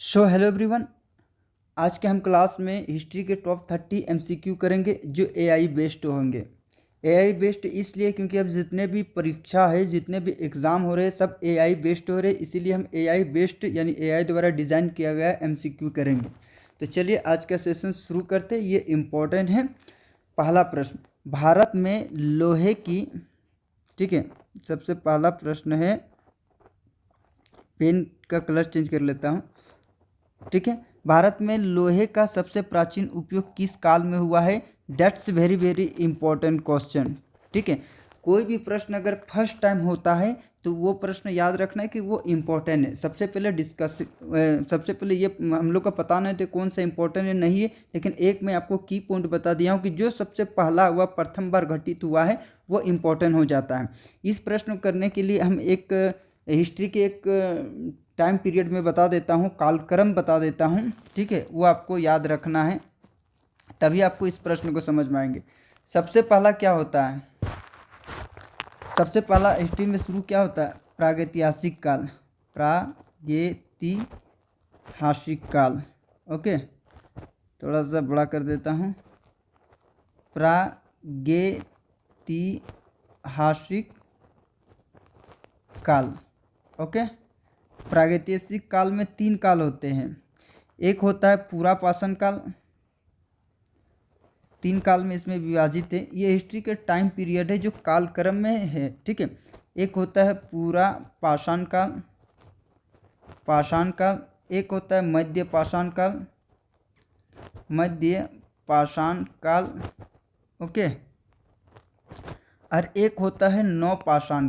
Hello everyone. आज के हम क्लास में हिस्ट्री के टॉप 30 एमसीक्यू करेंगे जो एआई बेस्ड होंगे। एआई बेस्ड इसलिए क्योंकि अब जितने भी परीक्षा है, जितने भी एग्ज़ाम हो रहे हैं, सब एआई बेस्ड हो रहे हैं। इसीलिए हम एआई बेस्ड यानी एआई द्वारा डिज़ाइन किया गया एमसीक्यू करेंगे। तो चलिए आज का सेशन शुरू करते हैं। ये इम्पोर्टेंट है। पहला प्रश्न, भारत में लोहे की, ठीक है, सबसे पहला प्रश्न है, पेन का कलर चेंज कर लेता हूँ, ठीक है। भारत में लोहे का सबसे प्राचीन उपयोग किस काल में हुआ है? That's very very important question, ठीक है। कोई भी प्रश्न अगर फर्स्ट टाइम होता है तो वो प्रश्न याद रखना है कि वो इम्पोर्टेंट है। सबसे पहले ये हम लोग का पता नहीं तो कौन सा इम्पोर्टेंट है नहीं है, लेकिन एक मैं आपको की पॉइंट बता दिया हूँ कि जो सबसे पहला हुआ, प्रथम बार घटित हुआ है, वो इम्पोर्टेंट हो जाता है। इस प्रश्न करने के लिए हम एक हिस्ट्री के एक टाइम पीरियड में बता देता हूँ, कालक्रम बता देता हूँ, ठीक है। वो आपको याद रखना है, तभी आपको इस प्रश्न को समझ में आएंगे। सबसे पहला क्या होता है? सबसे पहला हिस्ट्री में शुरू क्या होता है? प्रागैतिहासिक काल। प्रागैतिहासिक काल, ओके। थोड़ा सा बड़ा कर देता हूँ। प्रागैतिहासिक काल, ओके। प्रागैतिहासिक काल में 3 काल होते हैं। एक होता है पूरा पाषाण काल, 3 काल में इसमें विभाजित है। ये हिस्ट्री के टाइम पीरियड है जो कालक्रम में है, ठीक है। एक होता है पूरा पाषाण काल, एक होता है मध्य पाषाण काल, ओके। और एक होता है नवपाषाण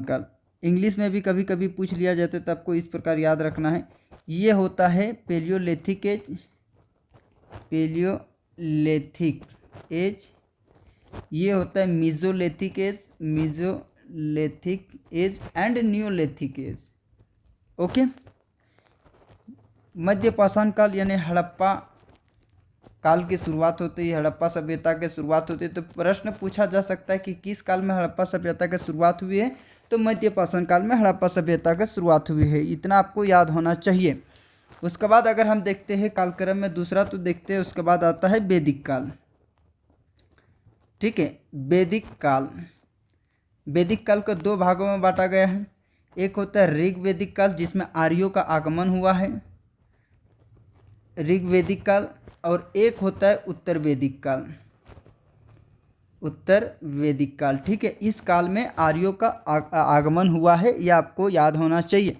काल। इंग्लिश में भी कभी कभी पूछ लिया जाता है तो आपको इस प्रकार याद रखना है। ये होता है पेलियोलिथिक एज, ये होता है Mesolithic age and Neolithic age, okay. मध्य पाषाण काल यानी हड़प्पा काल की शुरुआत होती है, हड़प्पा सभ्यता की शुरुआत होती है। तो प्रश्न पूछा जा सकता है कि किस काल में हड़प्पा सभ्यता की शुरुआत हुई है? तो मध्य पाषाण काल में हड़प्पा सभ्यता की शुरुआत हुई है। इतना आपको याद होना चाहिए। उसके बाद अगर हम देखते हैं कालक्रम में दूसरा, तो देखते हैं उसके बाद आता है वैदिक काल, ठीक है। वैदिक काल को 2 भागों में बांटा गया है। एक होता है ऋग्वैदिक काल जिसमें आर्यों का आगमन हुआ है, ऋग्वैदिक काल, और एक होता है उत्तर वैदिक काल, ठीक है। इस काल में आर्यों का आगमन हुआ है, यह आपको याद होना चाहिए।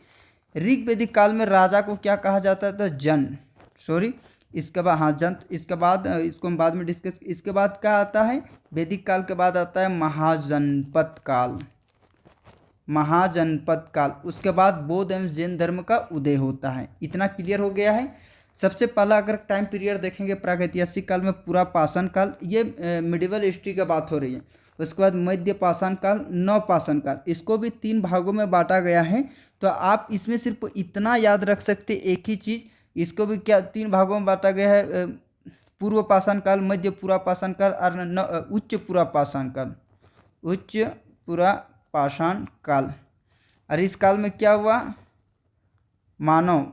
ऋग्वैदिक काल में राजा को क्या कहा जाता था? इसके बाद इसको हम बाद में डिस्कस। इसके बाद क्या आता है? वैदिक काल के बाद आता है महाजनपद काल। उसके बाद बौद्ध एवं जैन धर्म का उदय होता है। इतना क्लियर हो गया है। सबसे पहला अगर टाइम पीरियड देखेंगे प्रागैतिहासिक काल में पूरा पाषाण काल, ये मिडिवल हिस्ट्री का बात हो रही है। उसके बाद मध्य पाषाण काल, नवपाषाण काल, इसको भी 3 भागों में बांटा गया है। तो आप इसमें सिर्फ इतना याद रख सकते एक ही चीज़, इसको भी क्या 3 भागों में बांटा गया है? पूर्व पाषाण काल, मध्य पूरा पाषाण काल और उच्च पूरा पाषाण काल। और इस काल में क्या हुआ? मानव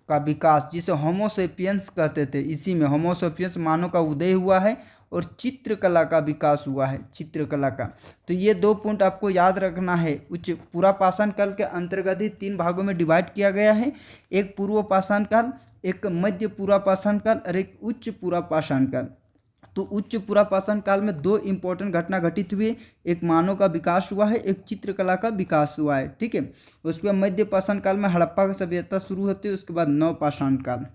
का विकास, जिसे होमोसेपियंस कहते थे, इसी में होमोसेपियंस मानव का उदय हुआ है और चित्रकला का विकास हुआ है, चित्रकला का। तो ये 2 पॉइंट आपको याद रखना है। उच्च पूरा पाषाण काल के अंतर्गत ही 3 भागों में डिवाइड किया गया है। एक पूर्व पाषाण काल, एक मध्य पूरा पाषाण काल और एक उच्च पूरा पाषाण काल। तो उच्च पूरा पाषाण काल में 2 इंपॉर्टेंट घटना घटित हुई। एक मानव का विकास हुआ है, एक चित्रकला का विकास हुआ है, ठीक है। उसके बाद मध्य पाषाण काल में हड़प्पा की सभ्यता शुरू होती है। उसके बाद नवपाषाण काल।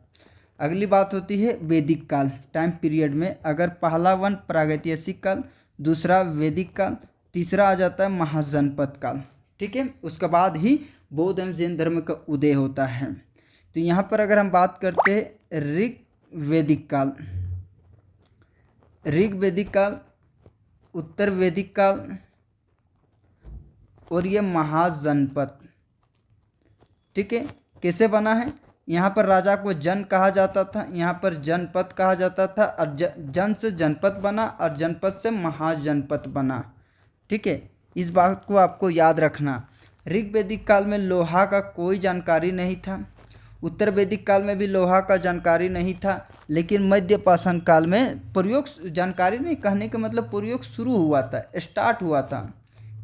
अगली बात होती है वैदिक काल टाइम पीरियड में। अगर पहला वन प्रागैतिहासिक काल, दूसरा वैदिक काल, तीसरा आ जाता है महाजनपद काल, ठीक है। उसके बाद ही बौद्ध एवं जैन धर्म का उदय होता है। तो यहाँ पर अगर हम बात करते हैं ऋग्वैदिक काल, उत्तर वैदिक काल और ये महाजनपद, ठीक है। कैसे बना है? यहाँ पर राजा को जन कहा जाता था, यहाँ पर जनपद कहा जाता था, और जन से जनपद बना और जनपद से महाजनपद बना, ठीक है। इस बात को आपको याद रखना। ऋग वैदिक काल में लोहा का कोई जानकारी नहीं था। उत्तर वैदिक काल में भी लोहा का जानकारी नहीं था, लेकिन मध्य पाषाण काल में प्रयोग, जानकारी नहीं कहने का मतलब प्रयोग शुरू हुआ था, स्टार्ट हुआ था,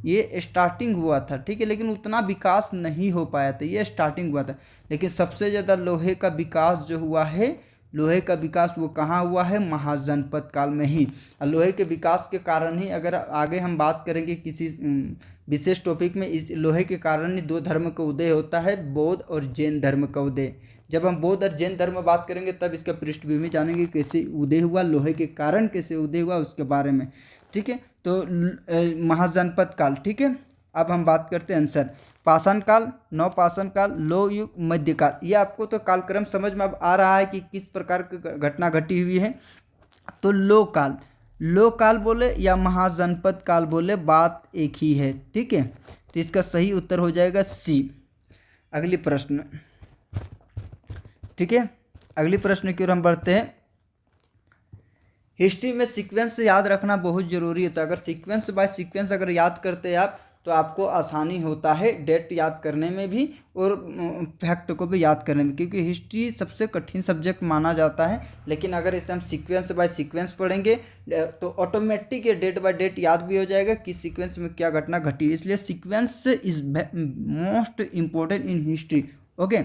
ये स्टार्टिंग हुआ था, ठीक है, लेकिन उतना विकास नहीं हो पाया था, ये स्टार्टिंग हुआ था। लेकिन सबसे ज़्यादा लोहे का विकास जो हुआ है, लोहे का विकास वो कहाँ हुआ है, महाजनपद काल में ही। और लोहे के विकास के कारण ही, अगर आगे हम बात करेंगे किसी विशेष टॉपिक में, इस लोहे के कारण ही दो धर्म का उदय होता है, बौद्ध और जैन धर्म का उदय। जब हम बौद्ध और जैन धर्म बात करेंगे तब इसका पृष्ठभूमि जानेंगे, कैसे उदय हुआ, लोहे के कारण कैसे उदय हुआ उसके बारे में, ठीक है। तो महाजनपद काल, ठीक है। अब हम बात करते हैं आंसर। पाषाण काल, नवपाषाण काल, लौह युग, मध्यकाल। ये आपको तो कालक्रम समझ में अब आ रहा है कि किस प्रकार की घटना घटी हुई है। तो लोह काल, लोह काल बोले या महाजनपद काल बोले, बात एक ही है, ठीक है। तो इसका सही उत्तर हो जाएगा सी। अगली प्रश्न, ठीक है, अगली प्रश्न की ओर हम बढ़ते हैं। हिस्ट्री में सीक्वेंस याद रखना बहुत ज़रूरी होता है। अगर सीक्वेंस बाय सीक्वेंस अगर याद करते हैं आप, तो आपको आसानी होता है डेट याद करने में भी और फैक्ट को भी याद करने में, क्योंकि हिस्ट्री सबसे कठिन सब्जेक्ट माना जाता है। लेकिन अगर इसे हम सीक्वेंस बाय सीक्वेंस पढ़ेंगे तो ऑटोमेटिक ये डेट बाय डेट याद भी हो जाएगा कि सीक्वेंस में क्या घटना घटी। इसलिए sequence is most important in history, okay.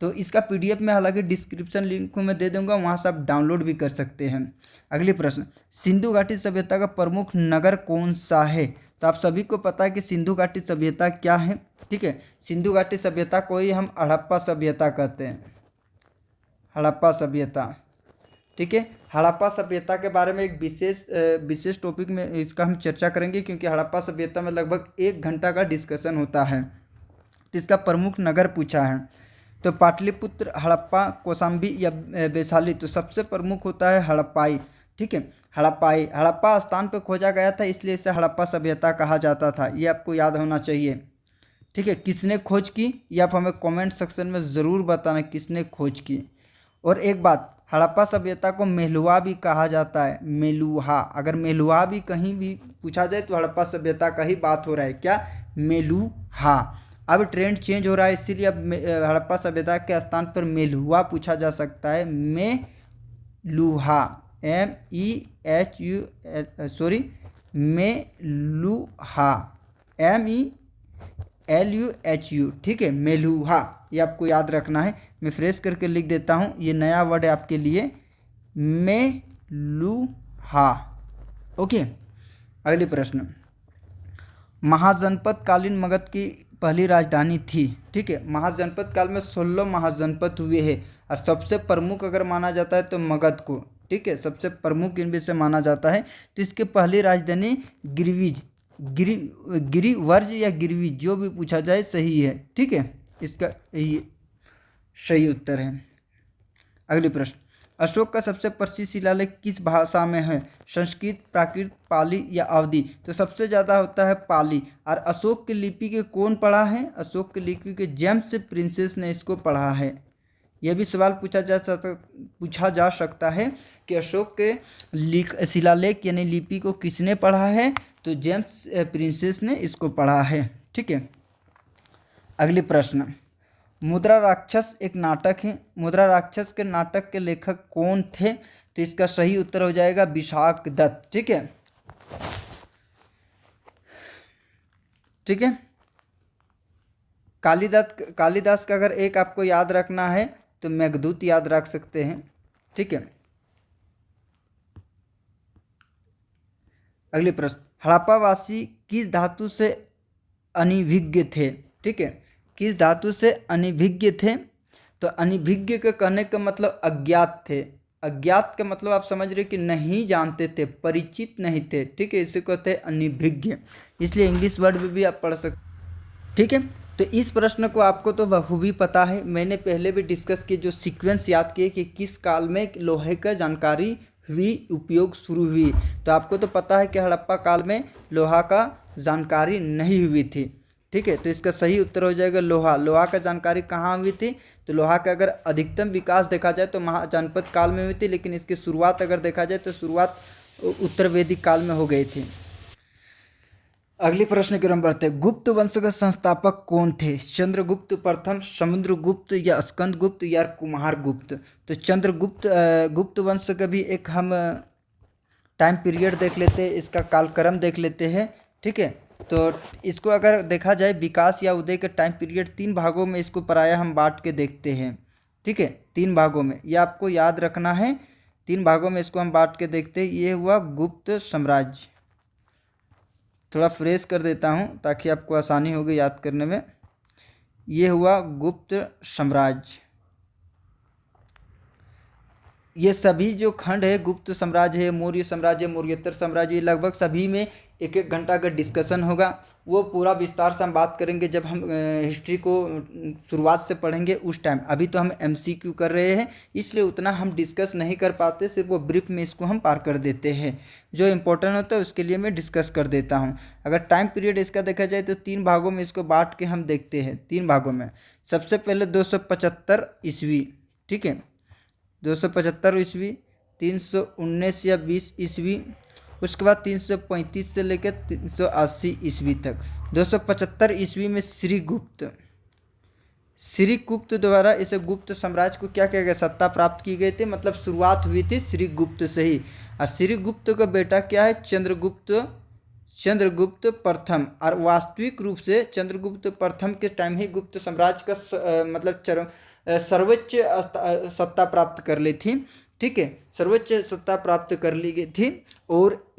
तो इसका पीडीएफ में हालांकि डिस्क्रिप्शन लिंक को मैं दे दूंगा, वहाँ से आप डाउनलोड भी कर सकते हैं। अगली प्रश्न, सिंधु घाटी सभ्यता का प्रमुख नगर कौन सा है? तो आप सभी को पता है कि सिंधु घाटी सभ्यता क्या है, ठीक है। सिंधु घाटी सभ्यता को ही हम हड़प्पा सभ्यता कहते हैं, हड़प्पा सभ्यता, ठीक है। हड़प्पा सभ्यता के बारे में एक विशेष टॉपिक में इसका हम चर्चा करेंगे, क्योंकि हड़प्पा सभ्यता में लगभग 1 घंटा का डिस्कशन होता है। तो इसका प्रमुख नगर पूछा है, तो पाटलिपुत्र, हड़प्पा, कौशाम्बी या वैशाली। तो सबसे प्रमुख होता है हड़प्पाई, ठीक है। हड़प्पाई, हड़प्पा स्थान पर खोजा गया था, इसलिए इसे हड़प्पा सभ्यता कहा जाता था। ये आपको याद होना चाहिए, ठीक है। किसने खोज की, ये आप हमें कमेंट सेक्शन में ज़रूर बताना किसने खोज की। और एक बात, हड़प्पा सभ्यता को मेलुहा भी कहा जाता है, मेलुहा। अगर मेलुहा भी कहीं भी पूछा जाए तो हड़प्पा सभ्यता का ही बात हो रहा है, क्या, मेलुहा। अब ट्रेंड चेंज हो रहा है, इसीलिए अब हड़प्पा सभ्यता के स्थान पर मेलुहा पूछा जा सकता है, मेलुहा, मेलुहा, MELUHU, ठीक है, मेलुहा। ये आपको याद रखना है। मैं फ्रेश करके लिख देता हूँ, ये नया वर्ड है आपके लिए, मेलुहा, ओके। अगली प्रश्न, महाजनपद कालीन मगध की पहली राजधानी थी, ठीक है। महाजनपद काल में 16 महाजनपद हुए हैं, और सबसे प्रमुख अगर माना जाता है तो मगध को, ठीक है, सबसे प्रमुख इनमें से माना जाता है। तो इसकी पहली राजधानी गिरिवर्ज या गिरिवीज, जो भी पूछा जाए सही है, ठीक है, इसका यही सही उत्तर है। अगली प्रश्न, अशोक का सबसे प्रसिद्ध शिलालेख किस भाषा में है? संस्कृत, प्राकृत, पाली या अवधी? तो सबसे ज़्यादा होता है पाली। और अशोक की लिपि के कौन पढ़ा है? अशोक की लिपि के जेम्स प्रिंसेस ने इसको पढ़ा है। यह भी सवाल पूछा जा सकता है कि अशोक के शिलालेख यानी लिपि को किसने पढ़ा है? तो जेम्स प्रिंसेस ने इसको पढ़ा है, ठीक है। अगली प्रश्न, मुद्रा राक्षस एक नाटक है, मुद्रा राक्षस के नाटक के लेखक कौन थे? तो इसका सही उत्तर हो जाएगा विशाख दत्त, ठीक है, ठीक है। कालिदास का अगर एक आपको याद रखना है तो मेघदूत याद रख सकते हैं, ठीक है। अगली प्रश्न, हड़प्पावासी किस धातु से अनभिज्ञ थे? ठीक है, किस धातु से अनभिज्ञ थे? तो अनभिज्ञ के कहने का मतलब अज्ञात थे। अज्ञात का मतलब आप समझ रहे कि नहीं जानते थे, परिचित नहीं थे, ठीक है, इसे कहते हैं अनभिज्ञ। इसलिए इंग्लिश वर्ड में भी आप पढ़ सकते, ठीक है। तो इस प्रश्न को आपको तो बखूबी पता है, मैंने पहले भी डिस्कस किए, जो सीक्वेंस याद किए कि किस काल में लोहे का जानकारी हुई, उपयोग शुरू हुई। तो आपको तो पता है कि हड़प्पा काल में लोहा का जानकारी नहीं हुई थी, ठीक है। तो इसका सही उत्तर हो जाएगा लोहा। लोहा का जानकारी कहाँ हुई थी? तो लोहा का अगर अधिकतम विकास देखा जाए तो महाजनपद काल में हुई थी, लेकिन इसकी शुरुआत अगर देखा जाए तो शुरुआत उत्तर वैदिक काल में हो गई थी। अगले प्रश्न की ओर हम बढ़ते हैं। गुप्त वंश का संस्थापक कौन थे? चंद्रगुप्त प्रथम, समुद्रगुप्त या स्कंदगुप्त या कुमारगुप्त? तो चंद्रगुप्त गुप्त वंश का भी एक हम टाइम पीरियड देख लेते हैं, इसका कालक्रम देख लेते हैं। ठीक है, तो इसको अगर देखा जाए विकास या उदय के टाइम पीरियड 3 भागों में इसको प्रायः हम बांट के देखते हैं। ठीक है, 3 भागों में, ये आपको याद रखना है। 3 भागों में इसको हम बांट के देखते हैं। ये हुआ गुप्त साम्राज्य, थोड़ा फ्रेश कर देता हूँ ताकि आपको आसानी होगी याद करने में। ये हुआ गुप्त साम्राज्य। ये सभी जो खंड है, गुप्त साम्राज्य है, मौर्य साम्राज्य, मौर्योत्तर साम्राज्य, ये लगभग सभी में 1-1 घंटा का डिस्कशन होगा। वो पूरा विस्तार से हम बात करेंगे जब हम हिस्ट्री को शुरुआत से पढ़ेंगे उस टाइम। अभी तो हम एमसीक्यू कर रहे हैं, इसलिए उतना हम डिस्कस नहीं कर पाते, सिर्फ वो ब्रीफ में इसको हम पार कर देते हैं। जो इंपॉर्टेंट होता है उसके लिए मैं डिस्कस कर देता हूँ। अगर टाइम पीरियड इसका देखा जाए तो 3 भागों में इसको बांट के हम देखते हैं। 3 भागों में सबसे पहले 275 ईस्वी, ठीक है, 275 ईस्वी, 319 या 20 ईस्वी, उसके बाद 335 से लेकर 380 ईस्वी तक। 275 ईस्वी में श्रीगुप्त द्वारा इसे गुप्त साम्राज्य को क्या किया गया? सत्ता प्राप्त की गई थी, मतलब शुरुआत हुई थी श्रीगुप्त से ही। और श्रीगुप्त का बेटा क्या है? चंद्रगुप्त प्रथम। और वास्तविक रूप से चंद्रगुप्त प्रथम के टाइम ही गुप्त साम्राज्य का मतलब सर्वोच्च सत्ता प्राप्त कर ली थी। ठीक है, सर्वोच्च सत्ता प्राप्त कर ली गई थी। और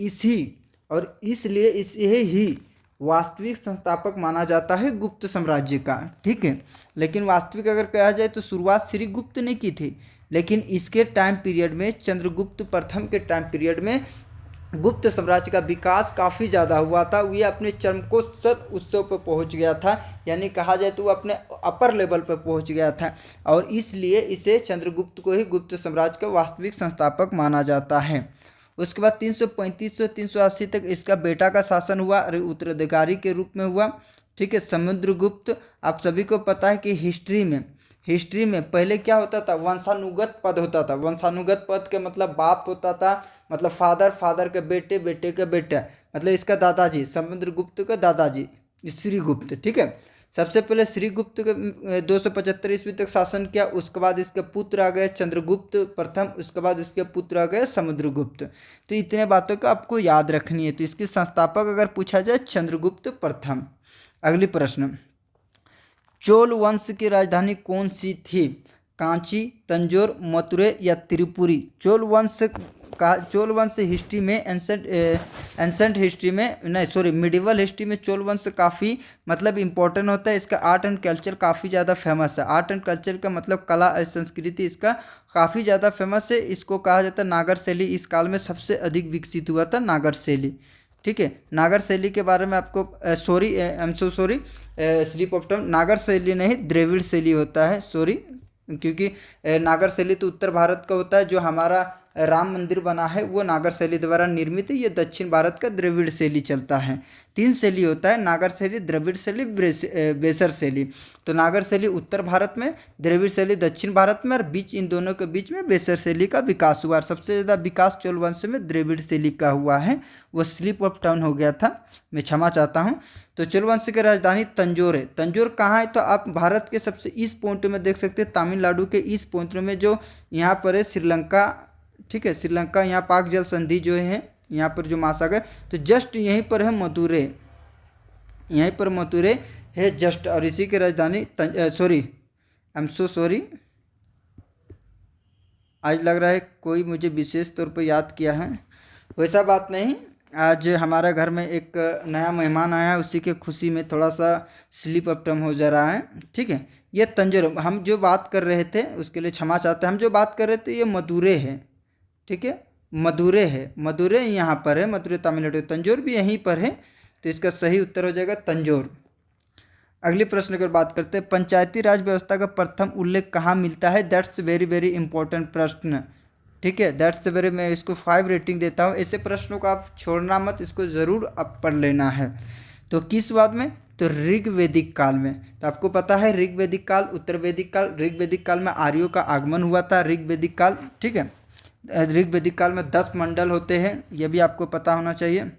इसलिए इसे ही वास्तविक संस्थापक माना जाता है गुप्त साम्राज्य का। ठीक है, लेकिन वास्तविक अगर कहा जाए तो शुरुआत श्रीगुप्त ने की थी, लेकिन इसके टाइम पीरियड में, चंद्रगुप्त प्रथम के टाइम पीरियड में गुप्त साम्राज्य का विकास काफ़ी ज़्यादा हुआ था। ये अपने चरमोत्कर्ष उत्सव पर पहुंच गया था, यानी कहा जाए तो वो अपने अपर लेवल पर पहुंच गया था, और इसलिए इसे चंद्रगुप्त को ही गुप्त साम्राज्य का वास्तविक संस्थापक माना जाता है। उसके बाद 335 से 380 तक इसका बेटा का शासन हुआ, उत्तराधिकारी के रूप में हुआ। ठीक है, समुद्रगुप्त। आप सभी को पता है कि हिस्ट्री में पहले क्या होता था? वंशानुगत पद होता था। वंशानुगत पद का मतलब बाप होता था, मतलब फादर के बेटे, बेटे का बेटा, मतलब इसका दादाजी, समुद्रगुप्त का दादाजी श्रीगुप्त। ठीक है, सबसे पहले श्रीगुप्त का 275 ईस्वी तक शासन किया। उसके बाद इसके पुत्र आ गए चंद्रगुप्त प्रथम, उसके बाद इसके पुत्र आ गए समुद्रगुप्त। तो इतने बातों को आपको याद रखनी है। तो इसके संस्थापक अगर पूछा जाए, चंद्रगुप्त प्रथम। अगली प्रश्न, चोल वंश की राजधानी कौन सी थी? कांची, तंजौर, मथुरा या त्रिपुरी? चोल वंश हिस्ट्री में एंसेंट हिस्ट्री में नहीं, सॉरी, मिडिवल हिस्ट्री में चोल वंश काफ़ी मतलब इम्पोर्टेंट होता है। इसका आर्ट एंड कल्चर काफ़ी ज़्यादा फेमस है। आर्ट एंड कल्चर का मतलब कला और संस्कृति इसका काफ़ी ज़्यादा फेमस है। इसको कहा जाता है नागर शैली। इस काल में सबसे अधिक विकसित हुआ था नागर शैली। ठीक है, नागर शैली के बारे में आपको स्लिप ऑफ टंग, नागर शैली नहीं, द्रविड़ शैली होता है, सॉरी, क्योंकि नागर शैली तो उत्तर भारत का होता है। जो हमारा राम मंदिर बना है वो नागर शैली द्वारा निर्मित है। ये दक्षिण भारत का द्रविड़ शैली चलता है। 3 शैली होता है, नागर शैली, द्रविड़ शैली, बेसर शैली। तो नागर शैली उत्तर भारत में, द्रविड़ शैली दक्षिण भारत में, और इन दोनों के बीच में बेसर शैली का विकास हुआ। और सबसे ज़्यादा विकास चोल वंश में द्रविड़ शैली का हुआ है। वो स्लिप ऑफ टंग हो गया था, मैं क्षमा चाहता हूँ। तो चोल वंश की राजधानी तंजौर है। तंजौर कहाँ है? तो आप भारत के सबसे ईस्ट पॉइंट में देख सकते हैं, तमिलनाडु के ईस्ट पॉइंट में, जो यहाँ पर है श्रीलंका। ठीक है, श्रीलंका, यहाँ पाक जल संधि जो है, यहाँ पर जो महासागर, तो जस्ट यहीं पर है मथुरा, यहीं पर मथुरा है जस्ट। और इसी की राजधानी सॉरी, आज लग रहा है कोई मुझे विशेष तौर पर याद किया है। वैसा बात नहीं, आज हमारा घर में एक नया मेहमान आया, उसी के खुशी में थोड़ा सा स्लिप अप टर्म हो जा रहा है। ठीक है, ये तंजौर हम जो बात कर रहे थे उसके लिए क्षमा चाहते हैं। हम जो बात कर रहे थे ये मदुरै है। ठीक है, मदुरै यहाँ पर है, मदुरै तमिलनाडु। तंजौर भी यहीं पर है, तो इसका सही उत्तर हो जाएगा तंजौर। अगले प्रश्न की बात करते हैं, पंचायती राज व्यवस्था का प्रथम उल्लेख कहाँ मिलता है? दैट्स वेरी वेरी इंपॉर्टेंट प्रश्न। ठीक है, दैट्स वेरी, मैं इसको 5 रेटिंग देता हूँ। ऐसे प्रश्नों को आप छोड़ना मत, इसको ज़रूर आप पढ़ लेना है। तो किस बात में? तो ऋग्वैदिक काल में। तो आपको पता है ऋग्वैदिक काल, उत्तर वैदिक काल। ऋग्वैदिक काल में आर्यों का आगमन हुआ था, ऋग्वैदिक काल। ठीक है, ऋग्वैदिक काल में 10 मंडल होते हैं, यह भी आपको पता होना चाहिए।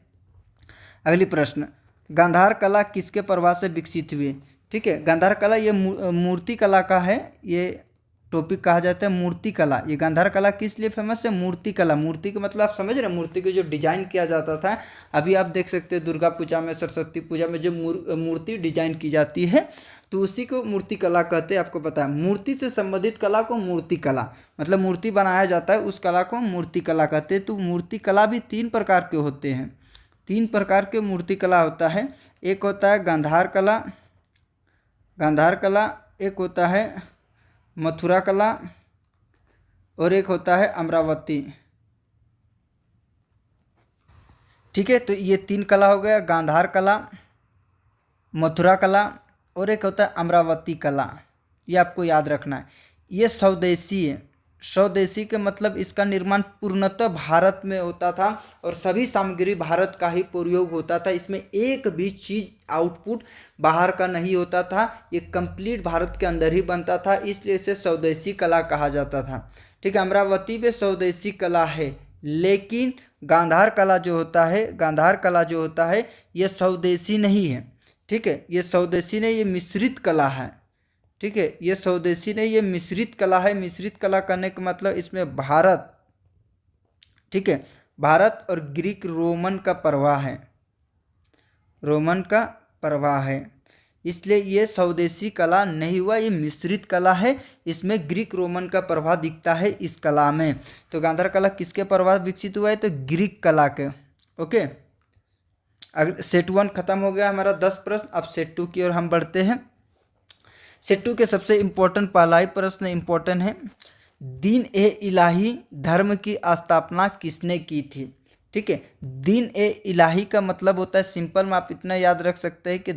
अगली प्रश्न, गांधार कला किसके प्रभाव से विकसित हुई? ठीक है, गांधार कला ये मूर्ति कला का है, ये टॉपिक कहा जाता है मूर्ति कला। ये गांधार कला किस लिए फेमस है? मूर्ति कला। मूर्ति का मतलब आप समझ रहे हैं, मूर्ति के जो डिजाइन किया जाता था, अभी आप देख सकते हैं दुर्गा पूजा में, सरस्वती पूजा में जो मूर्ति डिजाइन की जाती है, तो उसी को मूर्ति कला कहते हैं। आपको पता है, मूर्ति से संबंधित कला को मूर्ति कला, मतलब मूर्ति बनाया जाता है उस कला को मूर्ति कला कहते हैं। तो मूर्ति कला भी 3 प्रकार के होते हैं, 3 प्रकार के मूर्ति कला होता है। एक होता है गांधार कला, एक होता है मथुरा कला, और एक होता है अमरावती। ठीक है, तो ये 3 कला हो गया, गांधार कला, मथुरा कला, और एक होता है अमरावती कला। ये आपको याद रखना है। ये स्वदेशी है। स्वदेशी के मतलब इसका निर्माण पूर्णतः भारत में होता था और सभी सामग्री भारत का ही प्रयोग होता था। इसमें एक भी चीज़ आउटपुट बाहर का नहीं होता था, ये कंप्लीट भारत के अंदर ही बनता था, इसलिए इसे स्वदेशी कला कहा जाता था। ठीक है, अमरावती में स्वदेशी कला है, लेकिन गांधार कला जो होता है ये स्वदेशी नहीं है। ठीक है, ये स्वदेशी नहीं, ये मिश्रित कला है। ठीक है, ये स्वदेशी नहीं, ये मिश्रित कला है। मिश्रित कला करने का मतलब इसमें भारत, ठीक है, भारत और ग्रीक रोमन का प्रभाव है, इसलिए ये स्वदेशी कला नहीं हुआ, ये मिश्रित कला है। इसमें ग्रीक रोमन का प्रभाव दिखता है इस कला में। तो गांधार कला किसके प्रभाव विकसित हुआ है? तो ग्रीक कला के। ओके, अगर सेट 1 खत्म हो गया हमारा 10 प्रश्न, अब सेट 2 की ओर हम बढ़ते हैं। सेट 2 के सबसे इम्पोर्टेंट पहला ही प्रश्न इम्पोर्टेंट है, दीन ए इलाही धर्म की स्थापना किसने की थी? ठीक है, दीन ए इलाही का मतलब होता है, सिंपल में आप इतना याद रख सकते हैं कि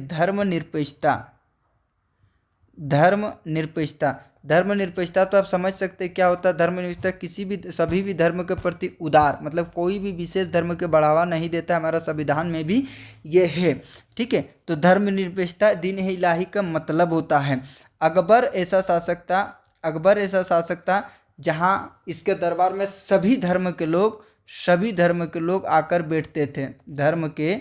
धर्मनिरपेक्षता तो आप समझ सकते हैं क्या होता है। धर्मनिरपेक्षता सभी भी धर्म के प्रति उदार, मतलब कोई भी विशेष धर्म के बढ़ावा नहीं देता, हमारा संविधान में भी ये है। ठीक है, तो धर्मनिरपेक्षता दीन ए इलाही का मतलब होता है। अकबर ऐसा शासक था जहाँ इसके दरबार में सभी धर्म के लोग आकर बैठते थे। धर्म के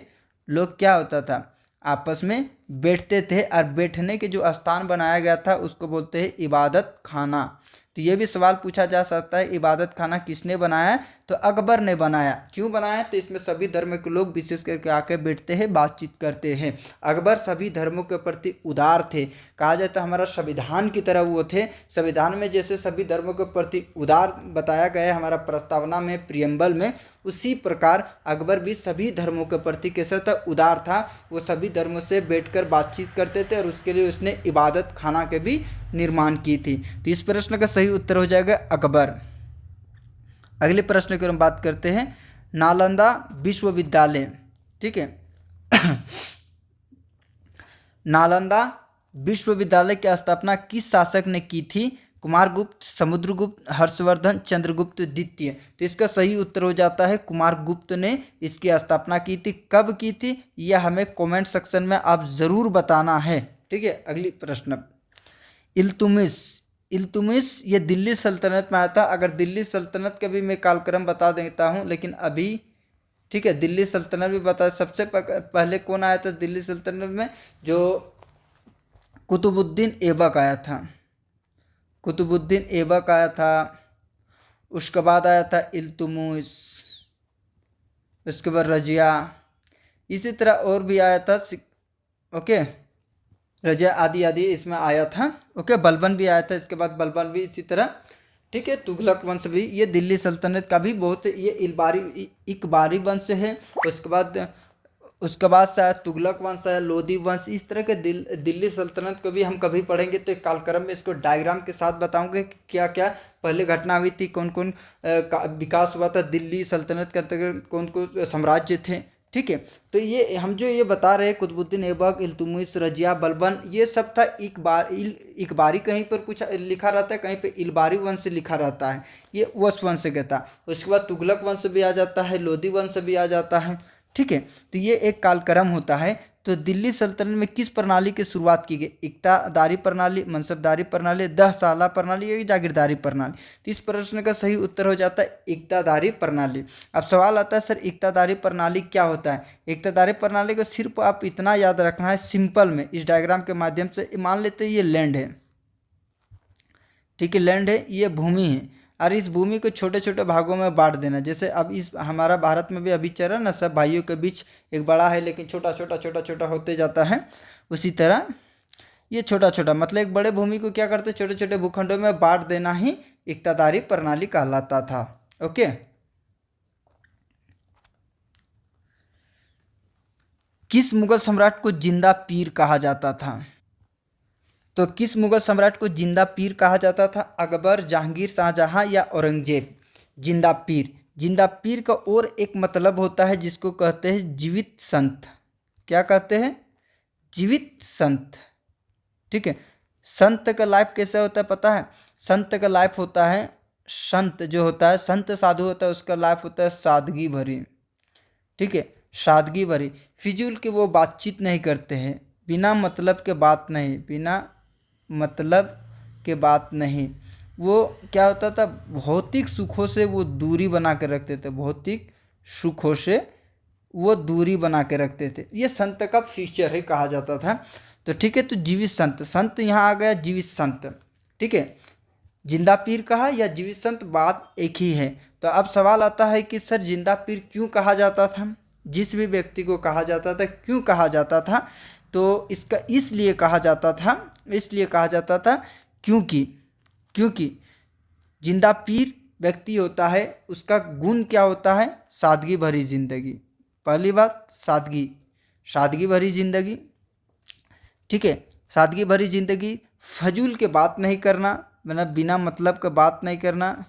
लोग क्या होता था, आपस में बैठते थे, और बैठने के जो स्थान बनाया गया था उसको बोलते हैं इबादत खाना। तो ये भी सवाल पूछा जा सकता है, इबादत खाना किसने बनाया? तो अकबर ने बनाया। क्यों बनाया? तो इसमें सभी धर्म के लोग विशेष करके आके बैठते हैं, बातचीत करते हैं। अकबर सभी धर्मों के प्रति उदार थे, कहा जाता है हमारा संविधान की तरह वो थे। संविधान में जैसे सभी धर्मों के प्रति उदार बताया गया है हमारा प्रस्तावना में, प्रियम्बल में, उसी प्रकार अकबर भी सभी धर्मों के प्रति कैसा था? उदार था। वो सभी धर्मों से बैठकर बातचीत करते थे और उसके लिए उसने इबादत खाना के भी निर्माण की थी। तो इस प्रश्न का सही उत्तर हो जाएगा अकबर। अगले प्रश्न की हम बात करते हैं, नालंदा विश्वविद्यालय। ठीक है, नालंदा विश्वविद्यालय की स्थापना किस शासक ने की थी? कुमारगुप्त, समुद्रगुप्त, हर्षवर्धन, चंद्रगुप्त द्वितीय। तो इसका सही उत्तर हो जाता है कुमारगुप्त ने इसकी स्थापना की थी। कब की थी यह हमें कमेंट सेक्शन में आप ज़रूर बताना है। ठीक है, अगली प्रश्न, इल्तुमिश ये दिल्ली सल्तनत में आया था। अगर दिल्ली सल्तनत का भी मैं कालक्रम बता देता हूँ, लेकिन अभी ठीक है, दिल्ली सल्तनत भी बता। सबसे पहले कौन आया था दिल्ली सल्तनत में? जो कुतुबुद्दीन ऐबक आया था। उसके बाद आया था इल्तुमिश, उसके बाद रजिया, इसी तरह और भी आया था। ओके, रजिया आदि इसमें आया था। ओके, बलबन भी आया था, इसके बाद बलबन भी इसी तरह। ठीक है, तुगलक वंश भी, ये दिल्ली सल्तनत का भी बहुत, ये इकबारी वंश है। उसके बाद शायद तुगलक वंश है, लोधी वंश, इस तरह के दिल्ली सल्तनत को भी हम कभी पढ़ेंगे तो एक कालक्रम में इसको डायग्राम के साथ बताऊंगे कि क्या क्या पहले घटना हुई थी, कौन कौन विकास हुआ था दिल्ली सल्तनत के अंतर्गत, कौन कौन साम्राज्य थे। ठीक है, तो ये हम जो ये बता रहे हैं कुतुबुद्दीन ऐबक, इल्तुमिश, रजिया, बलबन, ये सब था इकबारी कहीं पर कुछ लिखा रहता है, कहीं पे इलबारी वंश लिखा रहता है, ये उस वंश का था। उसके बाद तुगलक वंश भी आ जाता है, लोधी वंश भी आ जाता है। ठीक है। तो ये एक कालक्रम होता है। तो दिल्ली सल्तनत में किस प्रणाली की शुरुआत की गई? इक्तादारी प्रणाली, मनसबदारी प्रणाली, 10 साला प्रणाली या जागीरदारी प्रणाली? तो इस प्रश्न का सही उत्तर हो जाता है इक्तादारी प्रणाली। अब सवाल आता है सर इक्तादारी प्रणाली क्या होता है? इक्तादारी प्रणाली को सिर्फ आप इतना याद रखना है सिंपल में, इस डायग्राम के माध्यम से। मान लेते हैं ये लैंड है, ठीक है, लैंड है, ये भूमि है, और इस भूमि को छोटे छोटे भागों में बांट देना। जैसे अब इस हमारा भारत में भी अभी चल रहा है ना, सब भाइयों के बीच एक बड़ा है लेकिन छोटा छोटा छोटा छोटा होते जाता है, उसी तरह ये छोटा छोटा मतलब एक बड़े भूमि को क्या करते, छोटे छोटे भूखंडों में बांट देना ही इक्तादारी प्रणाली कहलाता था। ओके। किस मुगल सम्राट को जिंदा पीर कहा जाता था? तो किस मुगल सम्राट को जिंदा पीर कहा जाता था? अकबर, जहांगीर, शाहजहां या औरंगजेब? जिंदा पीर। जिंदा पीर का और एक मतलब होता है जिसको कहते हैं जीवित संत। क्या कहते हैं? जीवित संत। ठीक है। संत का लाइफ कैसे होता है पता है? संत का लाइफ होता है, संत जो होता है, संत साधु होता है, उसका लाइफ होता है सादगी भरी। ठीक है, सादगी भरी। फिजूल की वो बातचीत नहीं करते हैं, बिना मतलब के बात नहीं, बिना मतलब के बात नहीं। वो क्या होता था, भौतिक सुखों से वो दूरी बना के रखते थे, भौतिक सुखों से वो दूरी बना के रखते थे। ये संत का फीचर है कहा जाता था। तो ठीक है, तो जीवित संत, संत यहाँ आ गया जीवित संत। ठीक है, जिंदा पीर कहा या जीवित संत बात एक ही है। तो अब सवाल आता है कि सर जिंदा पीर क्यों कहा जाता था? जिस भी व्यक्ति को कहा जाता था, क्यों कहा जाता था? तो इसका इसलिए कहा जाता था, इसलिए कहा जाता था क्योंकि जिंदा पीर व्यक्ति होता है, उसका गुण क्या होता है? सादगी भरी जिंदगी। पहली बात सादगी, सादगी भरी जिंदगी। ठीक है, सादगी भरी जिंदगी, फजूल के बात नहीं करना, बिना मतलब का बात नहीं करना,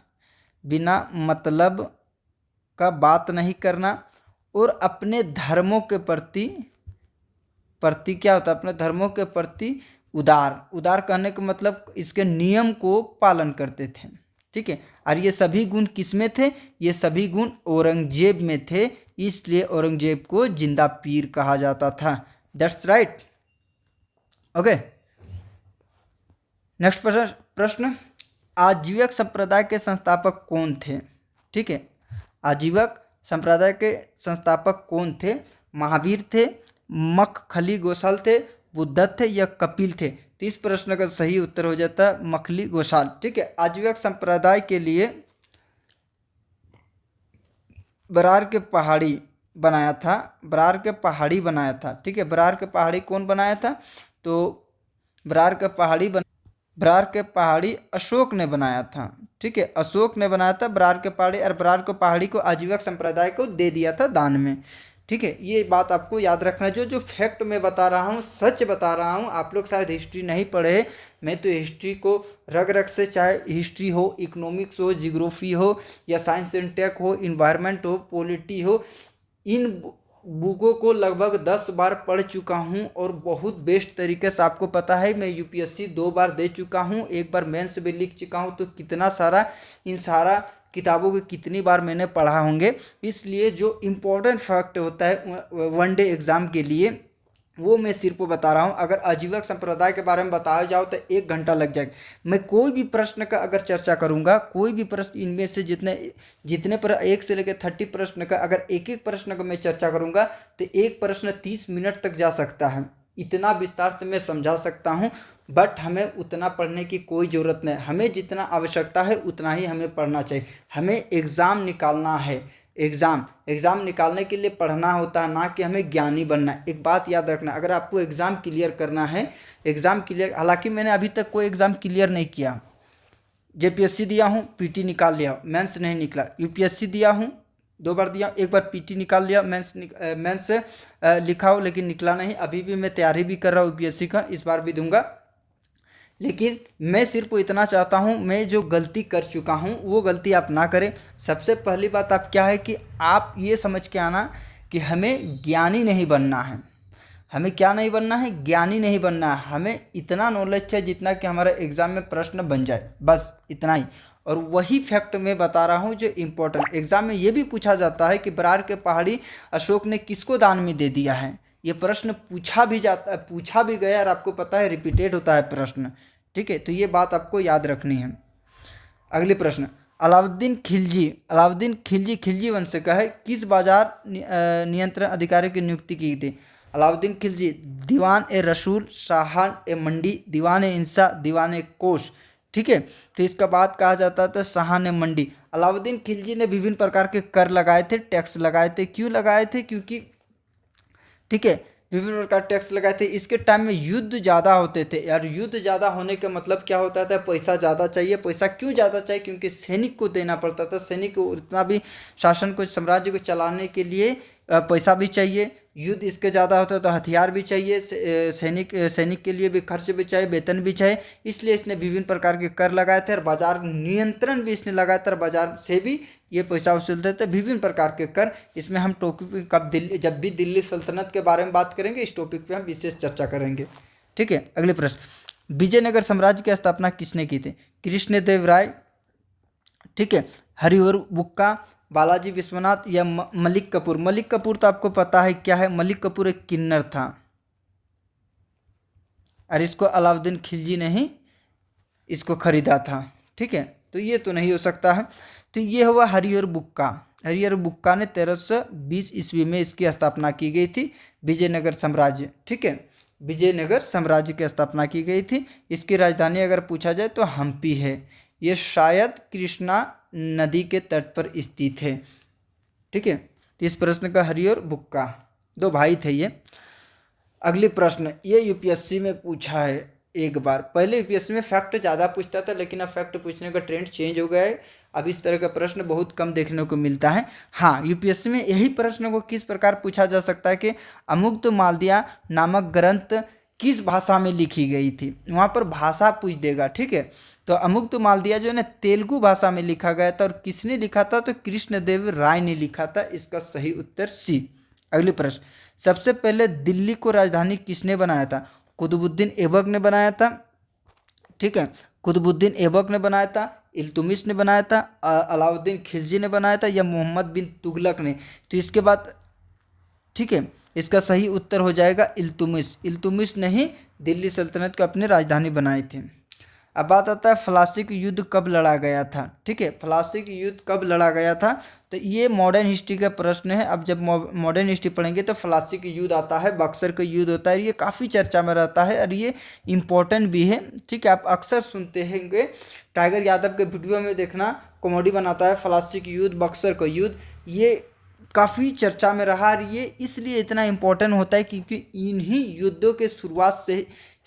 बिना मतलब का बात नहीं करना, और अपने धर्मों के प्रति क्या होता है? अपने धर्मों के प्रति उदार। उदार कहने का मतलब इसके नियम को पालन करते थे। ठीक है, और ये सभी गुण किस में थे? ये सभी गुण औरंगजेब में थे, इसलिए औरंगजेब को जिंदा पीर कहा जाता था। That's right. ओके, नेक्स्ट प्रश्न, आजीवक संप्रदाय के संस्थापक कौन थे? ठीक है, आजीवक संप्रदाय के संस्थापक कौन थे? महावीर थे, मखखली गोसाल थे, बुद्ध थे या कपिल थे? तो इस प्रश्न का सही उत्तर हो जाता है मखली गोसाल। ठीक है, आजीवक संप्रदाय के लिए बरार के पहाड़ी बनाया था, बरार के पहाड़ी बनाया था। ठीक है, बरार के पहाड़ी कौन बनाया था? तो बरार के पहाड़ी अशोक ने बनाया था। ठीक है, अशोक ने बनाया था बरार के पहाड़ी, और बरार के पहाड़ी को आजीवक संप्रदाय को दे दिया था दान में। ठीक है, ये बात आपको याद रखना। जो फैक्ट मैं बता रहा हूँ सच बता रहा हूँ। आप लोग शायद हिस्ट्री नहीं पढ़े, मैं तो हिस्ट्री को रग रग से, चाहे हिस्ट्री हो, इकोनॉमिक्स हो, जियोग्राफी हो, या साइंस एंड टेक हो, इन्वायरमेंट हो, पॉलिटी हो, इन बुकों को लगभग 10 बार पढ़ चुका हूँ और बहुत बेस्ट तरीके से आपको पता है। मैं यूपीएससी 2 बार दे चुका हूँ, 1 बार मेंस भी लिख चुका हूँ। तो कितना सारा, इन सारा किताबों को कितनी बार मैंने पढ़ा होंगे। इसलिए जो इम्पोर्टेंट फैक्ट होता है वन डे एग्ज़ाम के लिए, वो मैं सिर्फ बता रहा हूँ। अगर आजीवक संप्रदाय के बारे में बताया जाओ तो 1 घंटा लग जाएगा। मैं कोई भी प्रश्न का अगर चर्चा करूँगा, कोई भी प्रश्न, इनमें से जितने पर 1 से लेकर 30 प्रश्न का, अगर एक एक प्रश्न का मैं चर्चा करूँगा तो एक प्रश्न 30 मिनट तक जा सकता है। इतना विस्तार से मैं समझा सकता हूँ। बट हमें उतना पढ़ने की कोई ज़रूरत नहीं, हमें जितना आवश्यकता है उतना ही हमें पढ़ना चाहिए। हमें एग्ज़ाम निकालना है, एग्ज़ाम निकालने के लिए पढ़ना होता है, ना कि हमें ज्ञानी बनना है। एक बात याद रखना, अगर आपको एग्ज़ाम क्लियर करना है, एग्ज़ाम क्लियर, हालांकि मैंने अभी तक कोई एग्ज़ाम क्लियर नहीं किया। जेपीएससी दिया हूँ, पीटी निकाल लिया, मेंस नहीं निकला। यूपीएससी दिया हूँ, 2 बार दिया, 1 बार पीटी निकाल लिया, मेंस लिखा हो लेकिन निकला नहीं। अभी भी मैं तैयारी भी कर रहा हूँ यूपीएससी का, इस बार भी दूंगा। लेकिन मैं सिर्फ इतना चाहता हूँ, मैं जो गलती कर चुका हूँ वो गलती आप ना करें। सबसे पहली बात आप क्या है कि आप ये समझ के आना कि हमें ज्ञानी नहीं बनना है। हमें क्या नहीं बनना है? ज्ञानी नहीं बनना है। हमें इतना नॉलेज चाहिए जितना कि हमारे एग्ज़ाम में प्रश्न बन जाए, बस इतना ही। और वही फैक्ट मैं बता रहा हूँ जो इम्पोर्टेंट। एग्जाम में ये भी पूछा जाता है कि बरार के पहाड़ी अशोक ने किसको दान में दे दिया है। ये प्रश्न पूछा भी गया और आपको पता है रिपीटेड होता है प्रश्न। ठीक है, तो ये बात आपको याद रखनी है। अगले प्रश्न, अलाउद्दीन खिलजी खिलजी वंश का है, किस बाजार नियंत्रण अधिकारी की नियुक्ति की थी। अलाउद्दीन खिलजी दीवान ए रसूल, शाहान ए मंडी, दीवान ए इंसा, दीवान ए कोश। ठीक है, तो इसका बात कहा जाता था शाहान ए मंडी। अलाउद्दीन खिलजी ने विभिन्न प्रकार के कर लगाए थे, टैक्स लगाए थे। क्यों लगाए थे? क्योंकि ठीक है, विभिन्न प्रकार टैक्स लगाए थे। इसके टाइम में युद्ध ज़्यादा होते थे यार। युद्ध ज़्यादा होने का मतलब क्या होता था? पैसा ज़्यादा चाहिए। पैसा क्यों ज़्यादा चाहिए? क्योंकि सैनिक को देना पड़ता था। सैनिक को उतना भी शासन को, साम्राज्य को चलाने के लिए पैसा भी चाहिए। युद्ध इसके ज़्यादा होता है तो हथियार भी चाहिए, सैनिक के लिए भी खर्च भी चाहिए, वेतन भी चाहिए। इसलिए इसने विभिन्न प्रकार के कर लगाए थे और बाजार नियंत्रण भी इसने लगाया था। बाजार से भी ये पैसा वसूलते थे, विभिन्न प्रकार के कर। इसमें हम टॉपिक कब जब भी दिल्ली सल्तनत के बारे में बात करेंगे, इस टॉपिक पे हम विशेष चर्चा करेंगे। ठीक है, अगले प्रश्न, विजयनगर साम्राज्य की स्थापना किसने की थी? कृष्णदेव राय, ठीक है, हरिहर बुक्का, बालाजी विश्वनाथ या मलिक कपूर। मलिक कपूर तो आपको पता है क्या है। मलिक कपूर एक किन्नर था और इसको अलाउद्दीन खिलजी ने ही इसको खरीदा था। ठीक है, तो ये तो नहीं हो सकता है। तो ये हुआ हरिहर बुक्का। हरिहर बुक्का ने 1320 ईस्वी में इसकी स्थापना की गई थी, विजयनगर साम्राज्य। ठीक है, विजयनगर साम्राज्य की स्थापना की गई थी। इसकी राजधानी अगर पूछा जाए तो हम्पी है। ये शायद कृष्णा नदी के तट पर स्थित है। ठीक है, तो इस प्रश्न का हरिहर बुक्का, दो भाई थे ये। अगले प्रश्न, ये यूपीएससी में पूछा है एक बार। पहले यूपीएससी में फैक्ट ज़्यादा पूछता था, लेकिन अब फैक्ट पूछने का ट्रेंड चेंज हो गया है। अब इस तरह का प्रश्न बहुत कम देखने को मिलता है। हाँ, यूपीएससी में यही प्रश्न को किस प्रकार पूछा जा सकता है कि अमुक्त मालदिया नामक ग्रंथ किस भाषा में लिखी गई थी। वहाँ पर भाषा पूछ देगा। ठीक है, तो अमुक्त मालदिया जो है ना तेलुगु भाषा में लिखा गया था। और किसने लिखा था? तो कृष्णदेव राय ने लिखा था। इसका सही उत्तर सी। अगले प्रश्न, सबसे पहले दिल्ली को राजधानी किसने बनाया था? कुतुबुद्दीन ऐबक ने बनाया था। ठीक है, कुतुबुद्दीन ऐबक ने बनाया था, इल्तुमिश ने बनाया था, अलाउद्दीन खिलजी ने बनाया था या मोहम्मद बिन तुगलक ने। तो इसके बाद ठीक है, इसका सही उत्तर हो जाएगा इल्तुमिश। इल्तुमिश ने ही दिल्ली सल्तनत को अपनी राजधानी बनाई थी। अब बात आता है फ्लासी का युद्ध कब लड़ा गया था। ठीक है, फ्लासी का युद्ध कब लड़ा गया था? तो ये मॉडर्न हिस्ट्री का प्रश्न है। अब जब मॉडर्न हिस्ट्री पढ़ेंगे तो फ्लासी का युद्ध आता है, बक्सर का युद्ध होता है। ये काफ़ी चर्चा में रहता है और ये इम्पोर्टेंट भी है। ठीक है, आप अक्सर सुनते होंगे, टाइगर यादव के वीडियो में देखना, कॉमेडी बनाता है, फ्लासी का युद्ध, बक्सर का युद्ध, ये काफ़ी चर्चा में रहा। और ये इसलिए इतना इम्पोर्टेंट होता है क्योंकि इन्हीं युद्धों के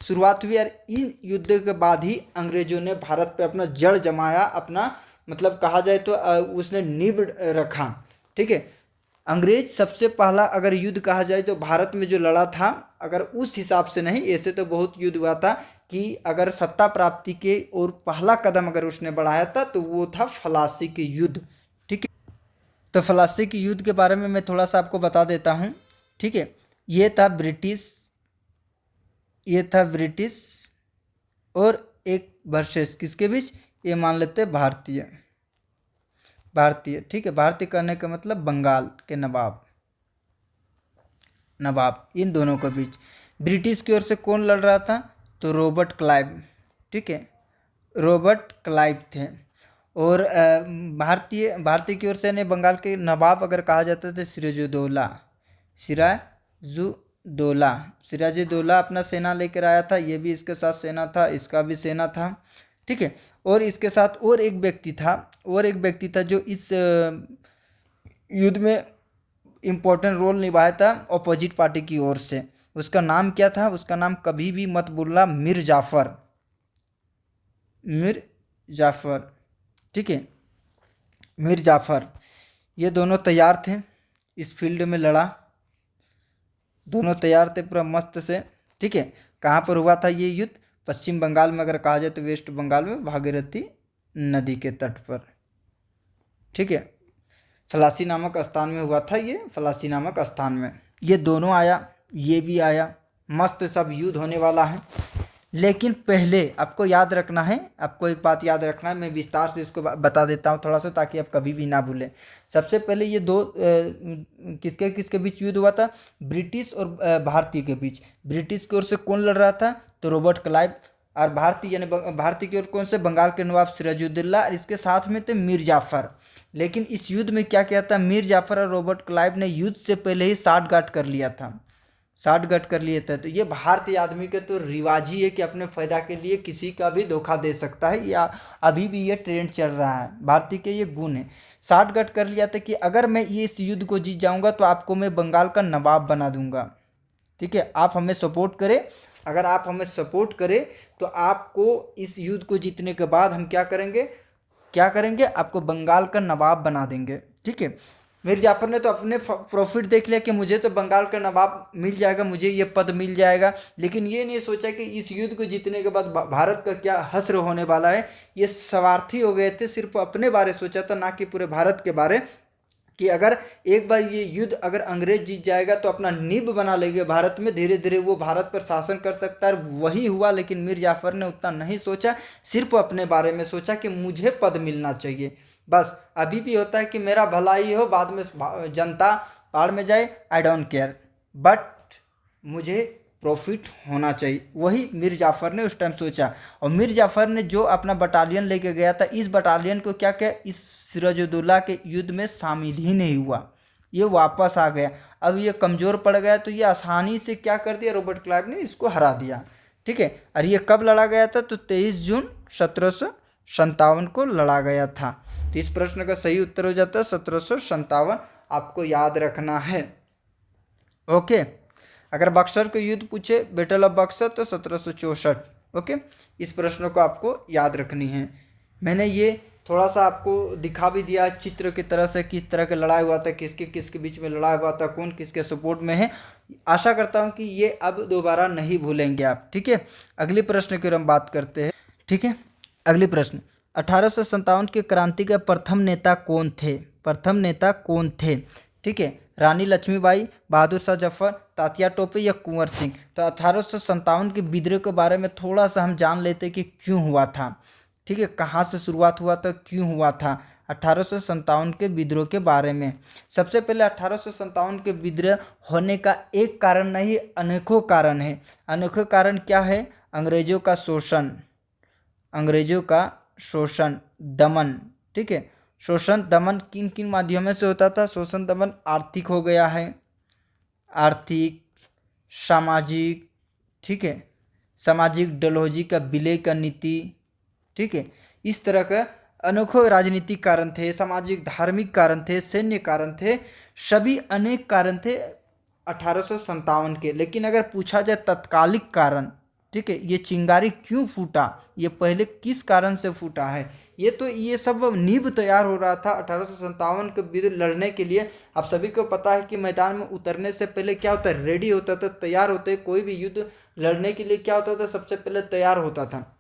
शुरुआत हुई और इन युद्धों के बाद ही अंग्रेजों ने भारत पे अपना जड़ जमाया, अपना मतलब कहा जाए तो उसने नींव रखा। ठीक है, अंग्रेज सबसे पहला अगर युद्ध कहा जाए तो भारत में जो लड़ा था, अगर उस हिसाब से नहीं, ऐसे तो बहुत युद्ध हुआ था कि अगर सत्ता प्राप्ति के और पहला कदम अगर उसने बढ़ाया था तो वो था फ्लासी के युद्ध। ठीक है, तो फ्लासी के युद्ध के बारे में मैं थोड़ा सा आपको बता देता हूँ। ठीक है, ये था ब्रिटिश और एक वर्सेस किसके बीच? ये मान लेते हैं भारतीय। ठीक है, भारतीय करने का मतलब बंगाल के नवाब, इन दोनों के बीच। ब्रिटिश की ओर से कौन लड़ रहा था? तो रॉबर्ट क्लाइव। ठीक है, रॉबर्ट क्लाइव थे। और भारतीय की ओर से ने बंगाल के नवाब अगर कहा जाता था सिराजुद्दौला अपना सेना लेकर आया था। ये भी इसके साथ सेना था, इसका भी सेना था। ठीक है, और इसके साथ और एक व्यक्ति था जो इस युद्ध में इम्पोर्टेंट रोल निभाया था अपोजिट पार्टी की ओर से। उसका नाम क्या था? उसका नाम कभी भी मत भूलना, मीर जाफर। ठीक है, मीर जाफर, ये दोनों तैयार थे इस फील्ड में लड़ा, दोनों तैयार थे पूरा मस्त से। ठीक है, कहाँ पर हुआ था ये युद्ध? पश्चिम बंगाल में अगर कहा जाए तो वेस्ट बंगाल में भागीरथी नदी के तट पर। ठीक है, फ्लासी नामक स्थान में हुआ था ये, फ्लासी नामक स्थान में ये दोनों आया, ये भी आया, मस्त सब युद्ध होने वाला है। लेकिन पहले आपको याद रखना है, आपको एक बात याद रखना है, मैं विस्तार से इसको बता देता हूँ थोड़ा सा, ताकि आप कभी भी ना भूलें। सबसे पहले ये दो किसके किसके बीच युद्ध हुआ था? ब्रिटिश और भारतीय के बीच। ब्रिटिश की ओर से कौन लड़ रहा था? तो रॉबर्ट क्लाइव। और भारतीय यानी भारतीय की ओर कौन से? बंगाल के नवाब सिराजुद्दौला, और इसके साथ में थे मीर जाफर। लेकिन इस युद्ध में क्या किया था? मीर जाफर और रॉबर्ट क्लाइव ने युद्ध से पहले ही साठगांठ कर लिया था, साठगांठ कर लिए थे। तो ये भारतीय आदमी के तो रिवाज ही है कि अपने फायदा के लिए किसी का भी धोखा दे सकता है, या अभी भी ये ट्रेंड चल रहा है, भारतीय के ये गुण है। साठगांठ कर लिया था कि अगर मैं ये इस युद्ध को जीत जाऊंगा तो आपको मैं बंगाल का नवाब बना दूंगा। ठीक है, आप हमें सपोर्ट करें, अगर आप हमें सपोर्ट करें तो आपको इस युद्ध को जीतने के बाद हम क्या करेंगे, क्या करेंगे? आपको बंगाल का नवाब बना देंगे। ठीक है, मीर जाफर ने तो अपने प्रॉफिट देख लिया कि मुझे तो बंगाल का नवाब मिल जाएगा, मुझे ये पद मिल जाएगा, लेकिन ये नहीं सोचा कि इस युद्ध को जीतने के बाद भारत का क्या हश्र होने वाला है। ये स्वार्थी हो गए थे, सिर्फ अपने बारे सोचा था, ना कि पूरे भारत के बारे, कि अगर एक बार ये युद्ध अगर अंग्रेज जीत जाएगा तो अपना नींव बना लेंगे भारत में, धीरे धीरे वो भारत पर शासन कर सकता है। वही हुआ, लेकिन मीर जाफर ने उतना नहीं सोचा, सिर्फ अपने बारे में सोचा कि मुझे पद मिलना चाहिए बस। अभी भी होता है कि मेरा भलाई हो, बाद में जनता पार में जाए, आई डोंट केयर, बट मुझे प्रॉफिट होना चाहिए। वही मीर जाफर ने उस टाइम सोचा। और मीर जाफर ने जो अपना बटालियन लेके गया था, इस बटालियन को क्या किया? इस सिराजुद्दौला के युद्ध में शामिल ही नहीं हुआ, ये वापस आ गया। अब ये कमज़ोर पड़ गया तो ये आसानी से क्या कर दिया? रॉबर्ट क्लाइव ने इसको हरा दिया। ठीक है, और ये कब लड़ा गया था? तो 23 जून 1757 को लड़ा गया था। तो इस प्रश्न का सही उत्तर हो जाता है 1757, आपको याद रखना है। ओके, अगर बक्सर के युद्ध पूछे, बैटल ऑफ बक्सर, तो 1764। ओके, इस प्रश्न को आपको याद रखनी है। मैंने ये थोड़ा सा आपको दिखा भी दिया चित्र की तरह से, किस तरह का लड़ाई हुआ था, किसके किसके बीच में लड़ाई हुआ था, कौन किसके सपोर्ट में है। आशा करता हूँ कि ये अब दोबारा नहीं भूलेंगे आप। ठीक है, अगले प्रश्न की हम बात करते हैं। ठीक है, अगले प्रश्न, 1857 के क्रांति के प्रथम नेता कौन थे? प्रथम नेता कौन थे? ठीक है, रानी लक्ष्मीबाई, बहादुर शाह जफर, तात्या टोपे या कुंवर सिंह। तो 1857 के विद्रोह के बारे में थोड़ा सा हम जान लेते कि क्यों हुआ था। ठीक है, कहाँ से शुरुआत हुआ था, क्यों हुआ था 1857 के विद्रोह के बारे में। सबसे पहले 1857 के विद्रोह होने का एक कारण नहीं, अनेकों कारण है। अनेकों कारण क्या है? अंग्रेजों का शोषण, अंग्रेजों का शोषण, दमन। ठीक है, शोषण दमन किन किन माध्यमों से होता था? शोषण दमन आर्थिक हो गया है, आर्थिक, सामाजिक। ठीक है, सामाजिक डलहौजी का विलय का नीति। ठीक है, इस तरह का अनोखे राजनीतिक कारण थे, सामाजिक धार्मिक कारण थे, सैन्य कारण थे, सभी अनेक कारण थे 1857 के। लेकिन अगर पूछा जाए तत्कालिक कारण, ठीक है, ये चिंगारी क्यों फूटा, ये पहले किस कारण से फूटा है, ये सब नींव तैयार हो रहा था 1857 के विरुद्ध लड़ने के लिए। आप सभी को पता है कि मैदान में उतरने से पहले क्या होता है? रेडी होता था, तैयार होते। कोई भी युद्ध लड़ने के लिए क्या होता था? सबसे पहले तैयार होता था।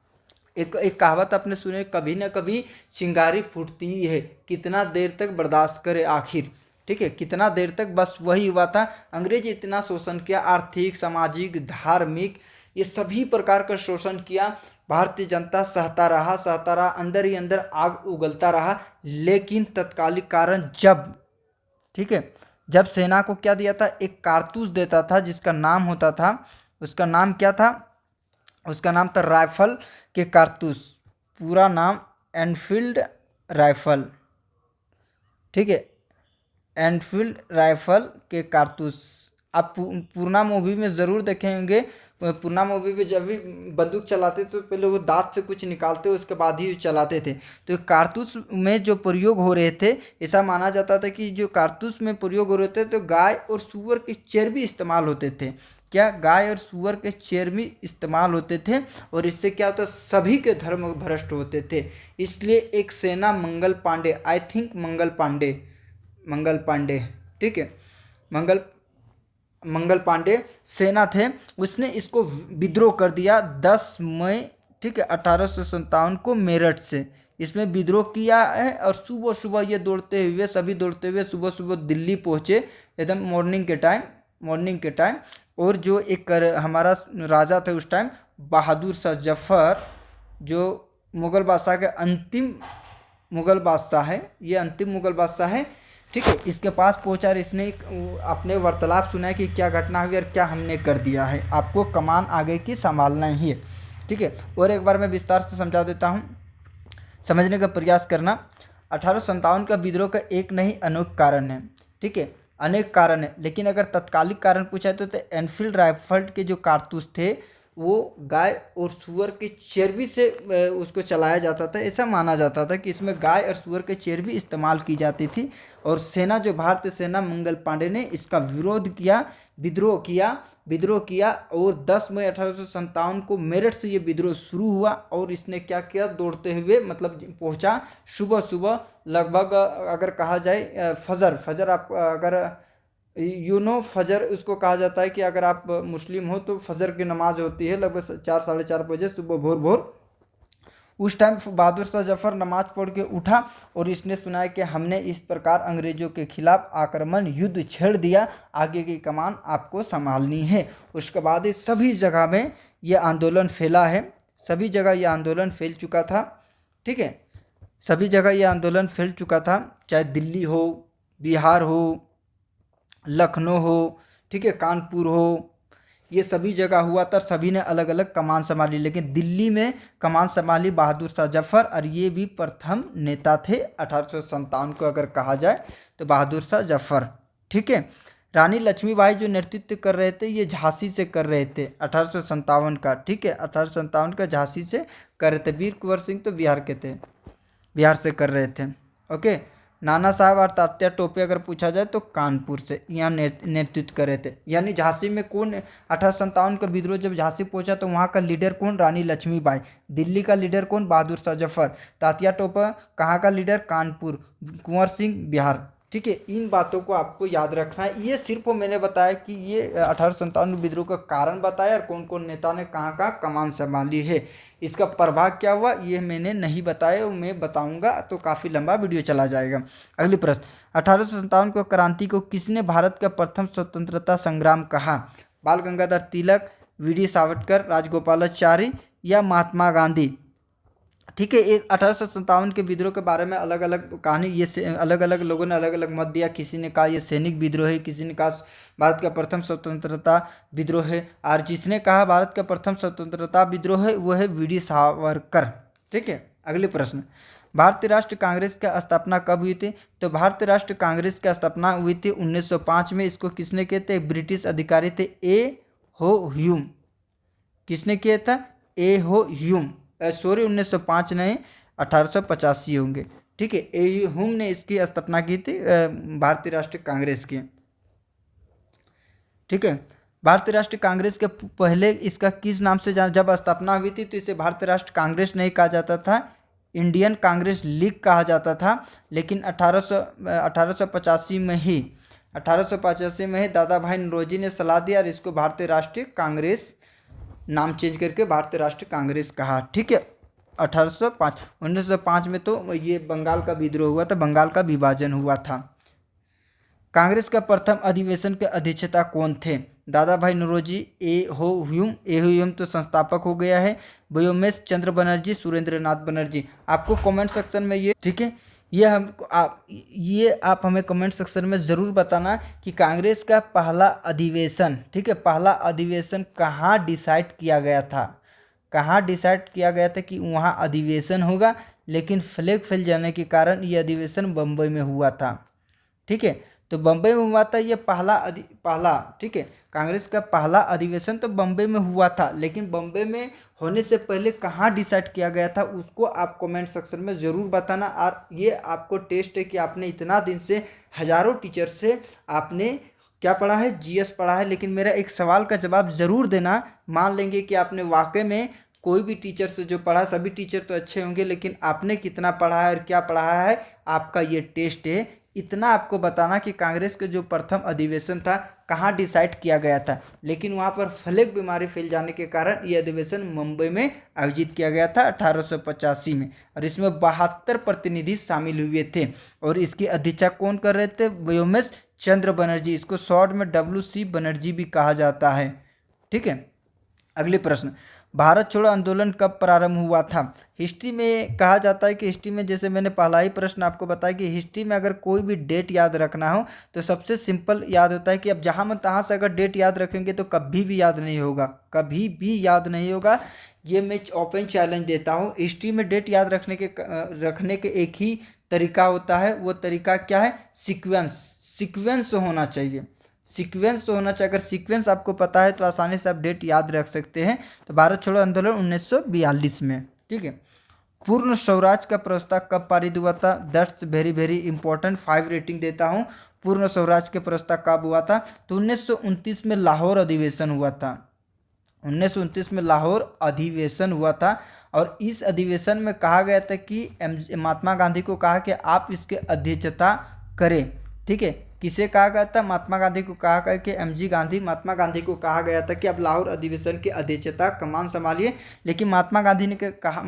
एक कहावत आपने सुने, कभी ना कभी चिंगारी फूटती ही है, कितना देर तक बर्दाश्त करे आखिर। ठीक है, कितना देर तक, बस वही हुआ था। अंग्रेज इतना शोषण किया, आर्थिक, सामाजिक, धार्मिक, ये सभी प्रकार का शोषण किया। भारतीय जनता सहता रहा, अंदर ही अंदर आग उगलता रहा। लेकिन तत्कालिक कारण जब, ठीक है, जब सेना को क्या दिया था? एक कारतूस देता था जिसका नाम होता था, उसका नाम क्या था? उसका नाम था राइफल के कारतूस, पूरा नाम एनफील्ड राइफल। ठीक है, एनफील्ड राइफल के कारतूस। आप पूर्णा मूवी में ज़रूर देखेंगे। पूर्णा मूवी में जब भी बंदूक चलाते तो पहले वो दांत से कुछ निकालते, उसके बाद ही चलाते थे। तो कारतूस में जो प्रयोग हो रहे थे, ऐसा माना जाता था कि जो कारतूस में प्रयोग हो रहे थे तो गाय और सूअर के चर्बी इस्तेमाल होते थे। क्या? गाय और सूअर के चर्बी इस्तेमाल होते थे, और इससे क्या होता? सभी के धर्म भ्रष्ट होते थे। इसलिए एक सेना, मंगल पांडे, आई थिंक मंगल पांडे, ठीक है, मंगल पांडे सेना थे, उसने इसको विद्रोह कर दिया 10 मई, ठीक है, 1857 को मेरठ से इसमें विद्रोह किया है। और सुबह सुबह ये सभी दौड़ते हुए सुबह सुबह दिल्ली पहुँचे, एकदम मॉर्निंग के टाइम मॉर्निंग के टाइम। और जो एक हमारा राजा थे उस टाइम बहादुर शाह जफर, जो मुग़ल बादशाह के अंतिम मुग़ल बादशाह है, ये अंतिम मुग़ल बादशाह है, ठीक है। इसके पास पहुंचा और इसने अपने वार्तालाप सुना है कि क्या घटना हुई और क्या हमने कर दिया है, आपको कमान आगे की संभालना ही है, ठीक है। और एक बार मैं विस्तार से समझा देता हूँ, समझने का प्रयास करना। 1857 का विद्रोह का एक नहीं अनेक कारण है, ठीक है, अनेक कारण है। लेकिन अगर तत्कालिक कारण पूछा तो एनफील्ड राइफल के जो कारतूस थे वो गाय और सूअर की चर्बी से उसको चलाया जाता था। ऐसा माना जाता था कि इसमें गाय और सूअर की चर्बी इस्तेमाल की जाती थी। और सेना, जो भारतीय सेना, मंगल पांडे ने इसका विरोध किया, विद्रोह किया। और 10 मई 1857 को मेरठ से ये विद्रोह शुरू हुआ। और इसने क्या किया, दौड़ते हुए मतलब पहुंचा सुबह सुबह, लगभग अगर कहा जाए फजर आप अगर फजर उसको कहा जाता है कि अगर आप मुस्लिम हो तो फजर की नमाज होती है लगभग 4 साढ़े 4 बजे सुबह, भोर भोर। उस टाइम बहादुर शाह जफर नमाज पढ़ के उठा और इसने सुनाया कि हमने इस प्रकार अंग्रेजों के खिलाफ आक्रमण युद्ध छेड़ दिया, आगे की कमान आपको संभालनी है। उसके बाद सभी जगह में ये आंदोलन फैला है, सभी जगह ये आंदोलन फैल चुका था, ठीक है, सभी जगह ये आंदोलन फैल चुका था, चाहे दिल्ली हो, बिहार हो, लखनऊ हो, ठीक है, कानपुर हो, ये सभी जगह हुआ था। सभी ने अलग अलग कमान संभाली, लेकिन दिल्ली में कमान संभाली बहादुर शाह जफर, और ये भी प्रथम नेता थे 1857 को अगर कहा जाए तो बहादुर शाह जफर, ठीक है। रानी लक्ष्मीबाई जो नेतृत्व कर रहे थे ये झांसी से कर रहे थे 1857 का, ठीक है, 1857 का झांसी से कर रहे थे। वीर कुंवर सिंह तो बिहार के थे, बिहार से कर रहे थे, ओके। नाना साहब और तात्या टोपे अगर पूछा जाए तो कानपुर से यहाँ नेतृत्व कर रहे थे। यानी झांसी में कौन, 1857 का विद्रोह जब झांसी पहुंचा तो वहाँ का लीडर कौन, रानी लक्ष्मीबाई। दिल्ली का लीडर कौन, बहादुर शाह जफर। तात्या टोपे कहाँ का लीडर, कानपुर। कुंवर सिंह बिहार, ठीक है। इन बातों को आपको याद रखना है। ये सिर्फ मैंने बताया कि ये 1857 विद्रोह का कारण बताया और कौन कौन नेता ने कहाँ कहाँ कमान संभाली है। इसका प्रभाव क्या हुआ ये मैंने नहीं बताया, मैं बताऊंगा तो काफ़ी लंबा वीडियो चला जाएगा। अगली प्रश्न, 1857 को क्रांति को किसने भारत का प्रथम स्वतंत्रता संग्राम कहा? बाल गंगाधर तिलक, वी.डी. सावरकर, राजगोपालाचारी या महात्मा गांधी, ठीक है। ये 1857 के विद्रोह के बारे में अलग अलग कहानी, ये अलग अलग लोगों ने अलग अलग मत दिया। किसी ने कहा ये सैनिक विद्रोह है, किसी ने कहा भारत का प्रथम स्वतंत्रता विद्रोह है, और जिसने कहा भारत का प्रथम स्वतंत्रता विद्रोह है वो है वी.डी. सावरकर, ठीक है। अगले प्रश्न, भारतीय राष्ट्रीय कांग्रेस की स्थापना कब हुई थी? तो भारतीय राष्ट्रीय कांग्रेस की स्थापना हुई थी 1905 में। इसको किसने किए थे? ब्रिटिश अधिकारी थे ए हो ह्यूम। किसने किया था? ए हो ह्यूम, सॉरी 1905 नहीं, 1885 होंगे, ठीक है। ए ह्यूम ने इसकी स्थापना की थी भारतीय राष्ट्रीय कांग्रेस की, ठीक है। भारतीय राष्ट्रीय कांग्रेस के पहले इसका किस नाम से जब स्थापना हुई थी तो इसे भारतीय राष्ट्रीय कांग्रेस नहीं कहा जाता था, इंडियन कांग्रेस लीग कहा जाता था। लेकिन 1885 में ही दादा भाई नौरोजी ने सलाह दिया और इसको भारतीय राष्ट्रीय कांग्रेस नाम चेंज करके भारतीय राष्ट्रीय कांग्रेस कहा, ठीक है। 1905 में तो ये बंगाल का विद्रोह हुआ था, बंगाल का विभाजन हुआ था। कांग्रेस का प्रथम अधिवेशन के अध्यक्षता कौन थे? दादा भाई नौरोजी, ए हो ह्यूम तो संस्थापक हो गया है, व्योमेश चंद्र बनर्जी, सुरेंद्र नाथ बनर्जी। आपको कमेंट सेक्शन में ये, ठीक है, ये आप हमें कमेंट सेक्शन में ज़रूर बताना कि कांग्रेस का पहला अधिवेशन, ठीक है, पहला अधिवेशन कहाँ डिसाइड किया गया था, कहाँ डिसाइड किया गया था कि वहाँ अधिवेशन होगा। लेकिन फ्लैग फैल जाने के कारण ये अधिवेशन बम्बई में हुआ था, ठीक है। तो बम्बई में हुआ था ये पहला, ठीक है, कांग्रेस का पहला अधिवेशन तो बम्बई में हुआ था। लेकिन बम्बई में होने से पहले कहाँ डिसाइड किया गया था उसको आप कमेंट सेक्शन में ज़रूर बताना। और ये आपको टेस्ट है कि आपने इतना दिन से हज़ारों टीचर से आपने क्या पढ़ा है, जीएस पढ़ा है, लेकिन मेरा एक सवाल का जवाब ज़रूर देना। मान लेंगे कि आपने वाकई में कोई भी टीचर से जो पढ़ा, सभी टीचर तो अच्छे होंगे, लेकिन आपने कितना पढ़ा है और क्या पढ़ा है, आपका ये टेस्ट है। इतना आपको बताना कि कांग्रेस के जो प्रथम अधिवेशन था कहाँ डिसाइड किया गया था। लेकिन वहाँ पर फ्लैग बीमारी फैल जाने के कारण ये अधिवेशन मुंबई में आयोजित किया गया था 1885 में, और इसमें 72 प्रतिनिधि शामिल हुए थे। और इसकी अध्यक्षता कौन कर रहे थे? व्योमेश चंद्र बनर्जी, इसको शॉर्ट में WC बनर्जी भी कहा जाता है। ठीक है, अगले प्रश्न, भारत छोड़ो आंदोलन कब प्रारंभ हुआ था? हिस्ट्री में कहा जाता है कि हिस्ट्री में, जैसे मैंने पहला ही प्रश्न आपको बताया कि हिस्ट्री में अगर कोई भी डेट याद रखना हो तो सबसे सिंपल याद होता है कि अब जहाँ में तहाँ से अगर डेट याद रखेंगे तो कभी भी याद नहीं होगा, कभी भी याद नहीं होगा। ये मैं ओपन चैलेंज देता हूँ। हिस्ट्री में डेट याद रखने के एक ही तरीका होता है, वो तरीका क्या है? सीक्वेंस होना चाहिए, सीक्वेंस होना चाहिए। अगर सीक्वेंस आपको पता है तो आसानी से आप डेट याद रख सकते हैं। तो भारत छोड़ो आंदोलन 1942 में। ठीक है, पूर्ण स्वराज का प्रस्ताव कब पारित हुआ था? That's very very important, 5 rating देता हूँ। पूर्ण स्वराज के प्रस्ताव कब हुआ था? तो 1929 में लाहौर अधिवेशन हुआ था। 1929 में लाहौर अधिवेशन हुआ था और इस अधिवेशन में कहा गया था कि महात्मा गांधी को कहा कि आप इसके अध्यक्षता करें। ठीक है, किसे कहा गया था? महात्मा गांधी को कहा गया कि MG गांधी, महात्मा गांधी को कहा गया था कि आप लाहौर अधिवेशन की अध्यक्षता कमान संभालिए। लेकिन महात्मा गांधी ने कहा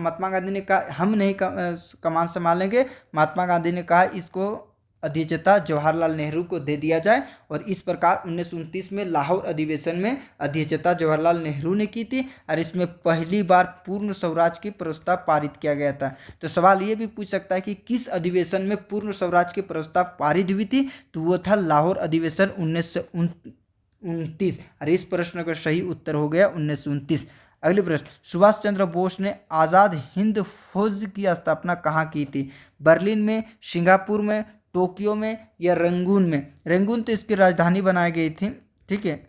हम नहीं कमान संभालेंगे। महात्मा गांधी ने कहा इसको अध्यक्षता जवाहरलाल नेहरू को दे दिया जाए और इस प्रकार 1929 में लाहौर अधिवेशन में अध्यक्षता जवाहरलाल नेहरू ने की थी और इसमें पहली बार पूर्ण स्वराज की प्रस्ताव पारित किया गया था। तो सवाल ये भी पूछ सकता है कि किस अधिवेशन में पूर्ण स्वराज की प्रस्ताव पारित हुई थी? तो वो था लाहौर अधिवेशन 1929 और इस प्रश्न का सही उत्तर हो गया 1929। अगले प्रश्न, सुभाष चंद्र बोस ने आज़ाद हिंद फौज की स्थापना कहाँ की थी? बर्लिन में, सिंगापुर में, टोक्यो में या रंगून में? रंगून तो इसकी राजधानी बनाई गई थी। ठीक है,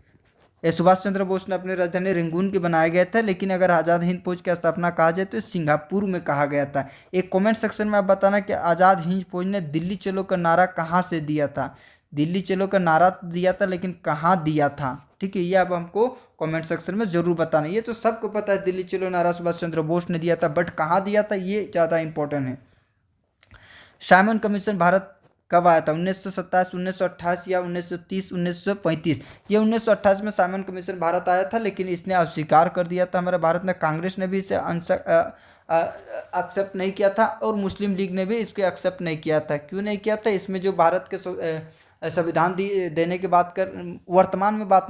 सुभाष चंद्र बोस ने अपनी राजधानी रंगून की बनाया गया था। लेकिन अगर आज़ाद हिंद फौज की स्थापना कहा जाए तो सिंगापुर में कहा गया था। एक कमेंट सेक्शन में आप बताना कि आज़ाद हिंद फौज ने दिल्ली चलो का नारा कहाँ से दिया था? दिल्ली चलो का नारा दिया था, लेकिन कहाँ दिया था? ठीक है, ये अब हमको कमेंट सेक्शन में जरूर बताना। ये तो सबको पता है, दिल्ली चलो नारा सुभाष चंद्र बोस ने दिया था, बट कहाँ दिया था ये ज़्यादा इंपॉर्टेंट है। साइमन कमीशन भारत कब आया था? 1927, 1928 या 1930, 1935? ये 1928 में साइमन कमीशन भारत आया था, लेकिन इसने अस्वीकार कर दिया था हमारे भारत में। कांग्रेस ने भी इसे एक्सेप्ट नहीं किया था और मुस्लिम लीग ने भी इसको एक्सेप्ट नहीं किया था। क्यों नहीं किया था? इसमें जो भारत के संविधान देने की बात वर्तमान में बात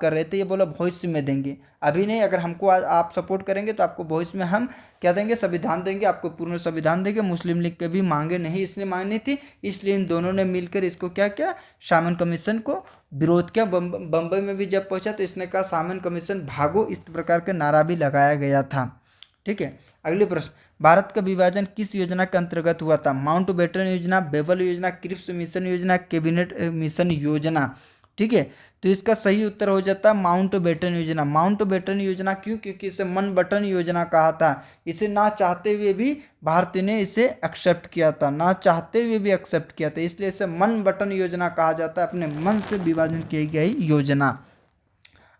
कर रहे थे। ये बोला भविष्य में देंगे, अभी नहीं। अगर हमको आज आप सपोर्ट करेंगे तो आपको भविष्य में हम क्या देंगे? संविधान देंगे, आपको पूर्ण संविधान देंगे। मुस्लिम लीग के भी मांगे नहीं इसने मानी थी, इसलिए इन दोनों ने मिलकर इसको क्या किया? साइमन कमीशन को विरोध किया। बम्बई में भी जब पहुंचा तो इसने कहा साइमन कमीशन भागो, इस प्रकार का नारा भी लगाया गया था। ठीक है, अगले प्रश्न, भारत का विभाजन किस योजना के अंतर्गत हुआ था? माउंटबेटन योजना, बेवल योजना, क्रिप्स मिशन योजना, कैबिनेट मिशन योजना? ठीक है, तो इसका सही उत्तर हो जाता है माउंटबेटन योजना। माउंटबेटन योजना क्यों? क्योंकि इसे मन बटन योजना कहा था। इसे ना चाहते हुए भी भारत ने इसे एक्सेप्ट किया था, ना चाहते हुए भी एक्सेप्ट किया था, इसलिए इसे मन बटन योजना कहा जाता है, अपने मन से विभाजन की गई योजना।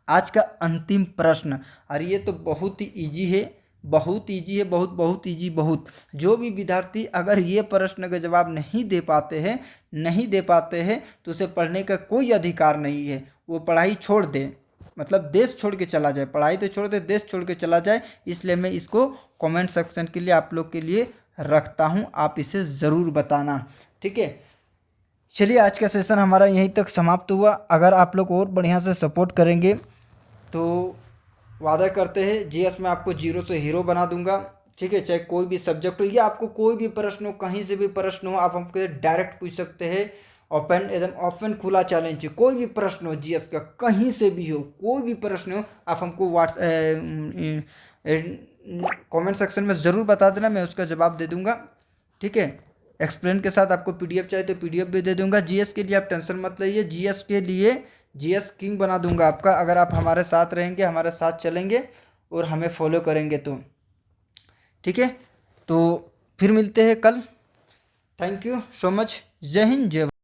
आज का अंतिम प्रश्न, और ये तो बहुत ही ईजी है, बहुत ईजी है, बहुत ईजी। जो भी विद्यार्थी अगर ये प्रश्न का जवाब नहीं दे पाते हैं तो उसे पढ़ने का कोई अधिकार नहीं है। वो पढ़ाई छोड़ दे, मतलब देश छोड़ के चला जाए। पढ़ाई तो छोड़ दे, देश छोड़ के चला जाए। इसलिए मैं इसको कमेंट सेक्शन के लिए आप लोग के लिए रखता हूँ, आप इसे ज़रूर बताना। ठीक है, चलिए आज का सेशन हमारा यहीं तक समाप्त हुआ। अगर आप लोग और बढ़िया से सपोर्ट करेंगे तो वादा करते हैं जीएस में आपको 0 से हीरो बना दूंगा। ठीक है, चाहे कोई भी सब्जेक्ट हो या आपको कोई भी प्रश्न हो, कहीं से भी प्रश्न हो, आप हमको डायरेक्ट पूछ सकते हैं। ओपन, एकदम ओपन खुला चैलेंज है। कोई भी प्रश्न हो जीएस का, कहीं से भी हो, कोई भी प्रश्न हो, आप हमको कमेंट सेक्शन में ज़रूर बता देना, मैं उसका जवाब दे दूंगा। ठीक है, एक्सप्लेन के साथ। आपको पीडीएफ चाहिए तो पीडीएफ भी दे दूंगा। जीएस के लिए आप टेंशन मत लीजिए, जीएस के लिए जीएस किंग बना दूंगा आपका, अगर आप हमारे साथ रहेंगे, हमारे साथ चलेंगे और हमें फॉलो करेंगे तो। ठीक है, तो फिर मिलते हैं कल। Thank you so much. जय हिंद, जय भारत।